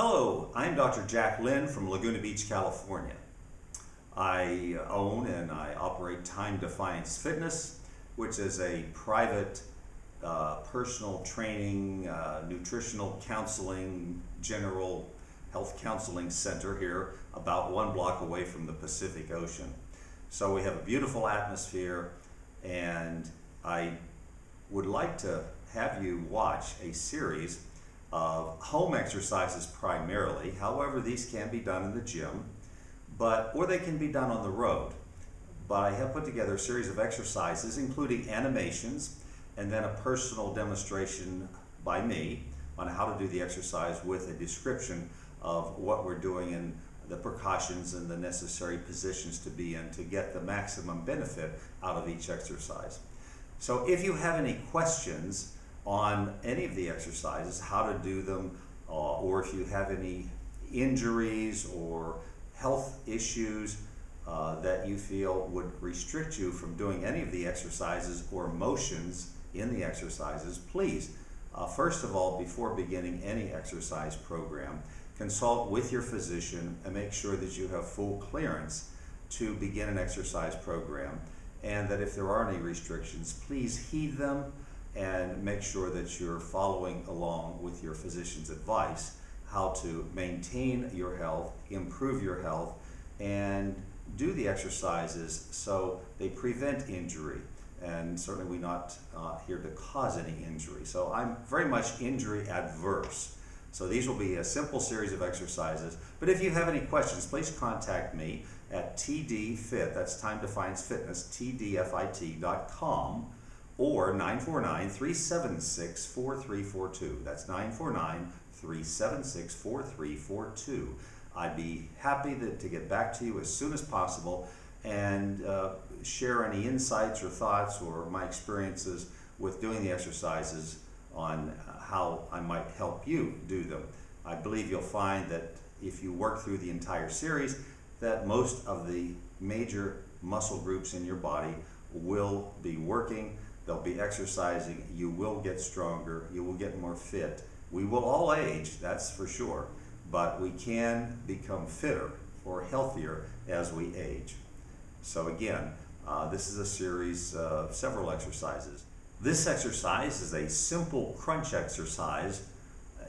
Hello, I'm Dr. Jack Lynn from Laguna Beach, California. I own and I operate Defiance Fitness, which is a private personal training, nutritional counseling, general health counseling center here about 1 block away from the Pacific Ocean. So we have a beautiful atmosphere, and I would like to have you watch a series of home exercises primarily. However, these can be done in the gym, or they can be done on the road. But I have put together a series of exercises, including animations, and then a personal demonstration by me on how to do the exercise with a description of what we're doing and the precautions and the necessary positions to be in to get the maximum benefit out of each exercise. So if you have any questions on any of the exercises, how to do them, or if you have any injuries or health issues that you feel would restrict you from doing any of the exercises or motions in the exercises, please, first of all, before beginning any exercise program, consult with your physician and make sure that you have full clearance to begin an exercise program, and that if there are any restrictions, please heed them and make sure that you're following along with your physician's advice how to maintain your health, improve your health, and do the exercises so they prevent injury. And certainly we're not here to cause any injury. So I'm very much injury adverse. So these will be a simple series of exercises. But if you have any questions, please contact me at tdfit, that's Time Defiance Fitness, tdfit.com, or 949-376-4342. That's 949-376-4342. I'd be happy to get back to you as soon as possible and share any insights or thoughts or my experiences with doing the exercises on how I might help you do them. I believe you'll find that if you work through the entire series, that most of the major muscle groups in your body will be working. They'll be exercising. You will get stronger. You will get more fit. We will all age, that's for sure, but we can become fitter or healthier as we age. So again, this is a series of several exercises. This exercise is a simple crunch exercise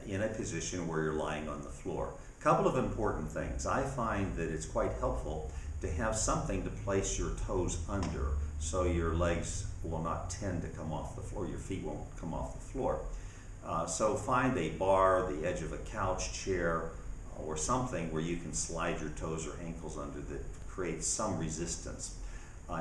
in a position where you're lying on the floor. A couple of important things. I find that it's quite helpful to have something to place your toes under so your legs will not tend to come off the floor, your feet won't come off the floor. So find a bar, the edge of a couch, chair, or something where you can slide your toes or ankles under that creates some resistance.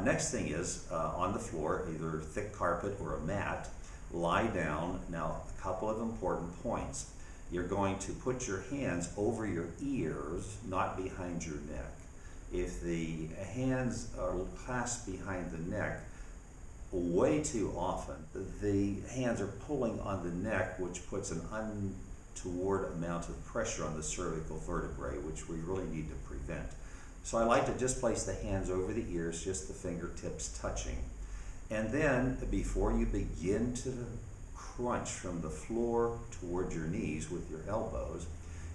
Next thing is, on the floor, either thick carpet or a mat, lie down. Now, a couple of important points. You're going to put your hands over your ears, not behind your neck. If the hands are clasped behind the neck way too often, the hands are pulling on the neck, which puts an untoward amount of pressure on the cervical vertebrae, which we really need to prevent. So I like to just place the hands over the ears, just the fingertips touching. And then before you begin to crunch from the floor toward your knees with your elbows,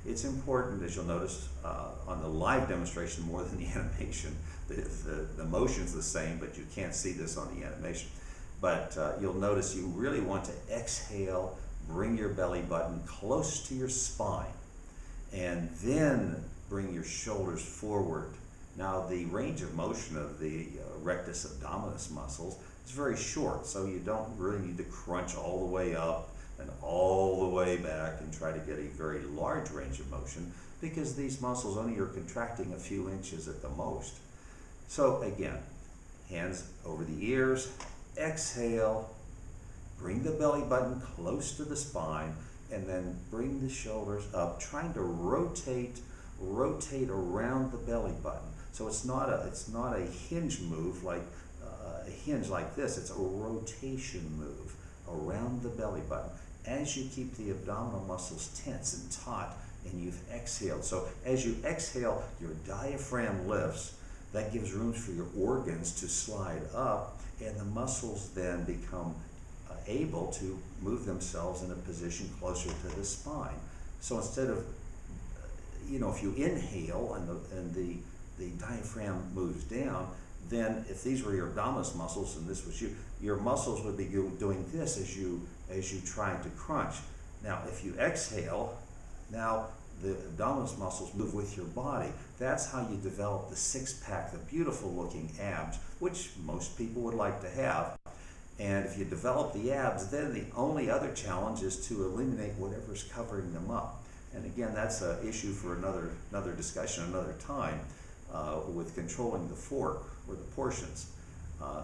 it's important, as you'll notice on the live demonstration more than the animation, the motion's the same, but you can't see this on the animation. But you'll notice you really want to exhale, bring your belly button close to your spine, and then bring your shoulders forward. Now, the range of motion of the rectus abdominis muscles is very short, so you don't really need to crunch all the way up and all the way back and try to get a very large range of motion, because these muscles only are contracting a few inches at the most. So again, hands over the ears, exhale, bring the belly button close to the spine, and then bring the shoulders up, trying to rotate around the belly button. So it's not a hinge move like a hinge like this. It's a rotation move around the belly button as you keep the abdominal muscles tense and taut, and you've exhaled. So as you exhale, your diaphragm lifts. That gives room for your organs to slide up, and the muscles then become able to move themselves in a position closer to the spine. So instead of you know, if you inhale and the diaphragm moves down, then if these were your abdominis muscles and this was you, your muscles would be doing this as you try to crunch. Now, if you exhale, now the abdominis muscles move with your body. That's how you develop the six-pack, the beautiful looking abs, which most people would like to have. And if you develop the abs, then the only other challenge is to eliminate whatever's covering them up. And again, that's an issue for another discussion, another time, with controlling the fork or the portions.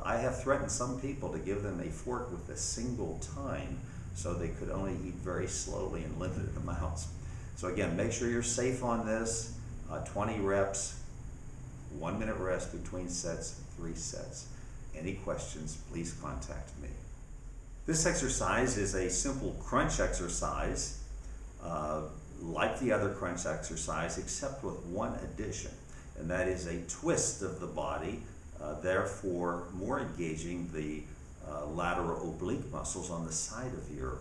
I have threatened some people to give them a fork with a single tine so they could only eat very slowly in limited amounts. So again, make sure you're safe on this. 20 reps, 1 minute rest between sets, 3 sets. Any questions, please contact me. This exercise is a simple crunch exercise, like the other crunch exercise, except with one addition, and that is a twist of the body, therefore more engaging the lateral oblique muscles on the side of your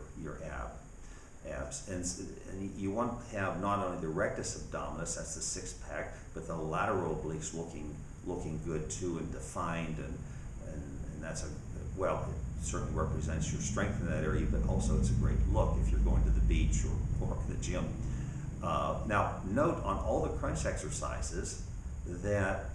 abs. And you want to have not only the rectus abdominis, that's the six-pack, but the lateral obliques looking good too and defined, and that's well, it certainly represents your strength in that area, but also it's a great look if you're going to the beach or the gym. Now, note on all the crunch exercises that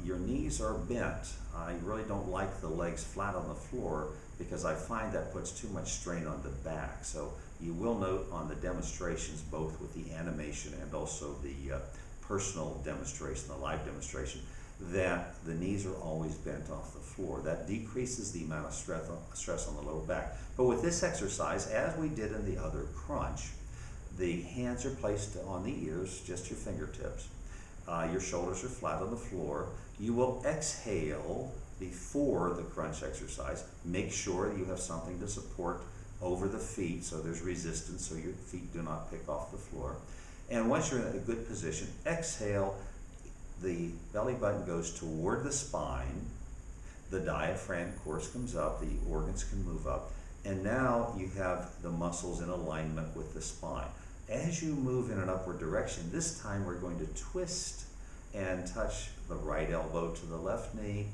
your knees are bent. I really don't like the legs flat on the floor because I find that puts too much strain on the back. So you will note on the demonstrations, both with the animation and also the personal demonstration, the live demonstration, that the knees are always bent off the floor. That decreases the amount of stress on the lower back. But with this exercise, as we did in the other crunch, the hands are placed on the ears, just your fingertips. Your shoulders are flat on the floor. You will exhale before the crunch exercise. Make sure you have something to support over the feet so there's resistance so your feet do not pick off the floor. And once you're in a good position, exhale. The belly button goes toward the spine. The diaphragm, of course, comes up. The organs can move up. And now you have the muscles in alignment with the spine. As you move in an upward direction, this time we're going to twist and touch the right elbow to the left knee.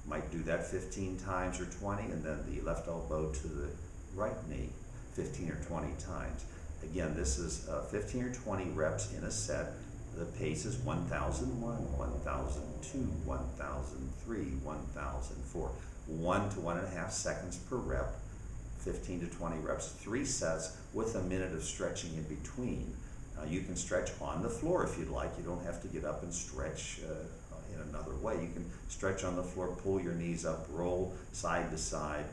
Might do that 15 times or 20, and then the left elbow to the right knee 15 or 20 times. Again, this is 15 or 20 reps in a set. The pace is 1001, 1002, 1003, 1004. 1 to 1.5 seconds per rep, 15 to 20 reps, 3 sets with a minute of stretching in between. You can stretch on the floor if you'd like. You don't have to get up and stretch in another way. You can stretch on the floor, pull your knees up, roll side to side.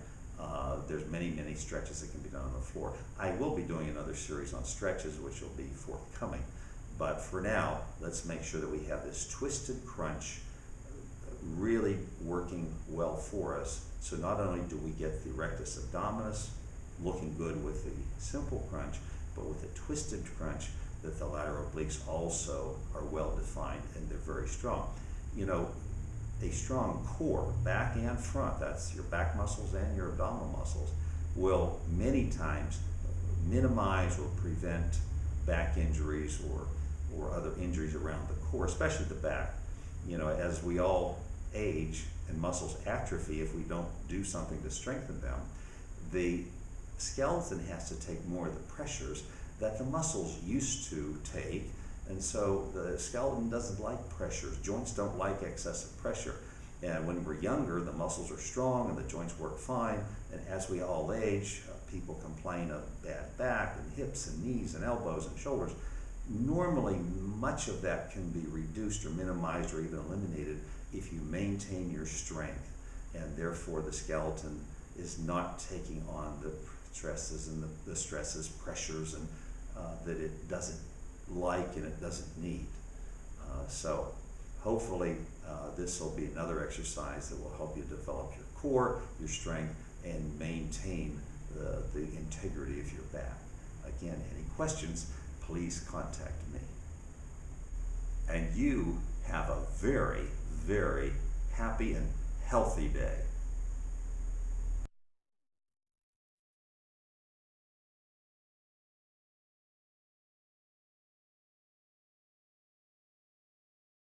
There's many stretches that can be done on the floor. I will be doing another series on stretches, which will be forthcoming. But for now, let's make sure that we have this twisted crunch really working well for us. So not only do we get the rectus abdominis looking good with the simple crunch, but with the twisted crunch, that the lateral obliques also are well defined and they're very strong. You know, a strong core, back and front, that's your back muscles and your abdominal muscles, will many times minimize or prevent back injuries or other injuries around the core, especially the back. You know, as we all age and muscles atrophy, if we don't do something to strengthen them, the skeleton has to take more of the pressures that the muscles used to take, and so the skeleton doesn't like pressures. Joints don't like excessive pressure. And when we're younger, the muscles are strong and the joints work fine, and as we all age, people complain of bad back and hips and knees and elbows and shoulders. Normally, much of that can be reduced or minimized or even eliminated if you maintain your strength, and therefore the skeleton is not taking on the stresses and the stresses, pressures, and that it doesn't like and it doesn't need. So hopefully this will be another exercise that will help you develop your core, your strength, and maintain the integrity of your back. Again, any questions, please contact me. And you have a very, very happy and healthy day.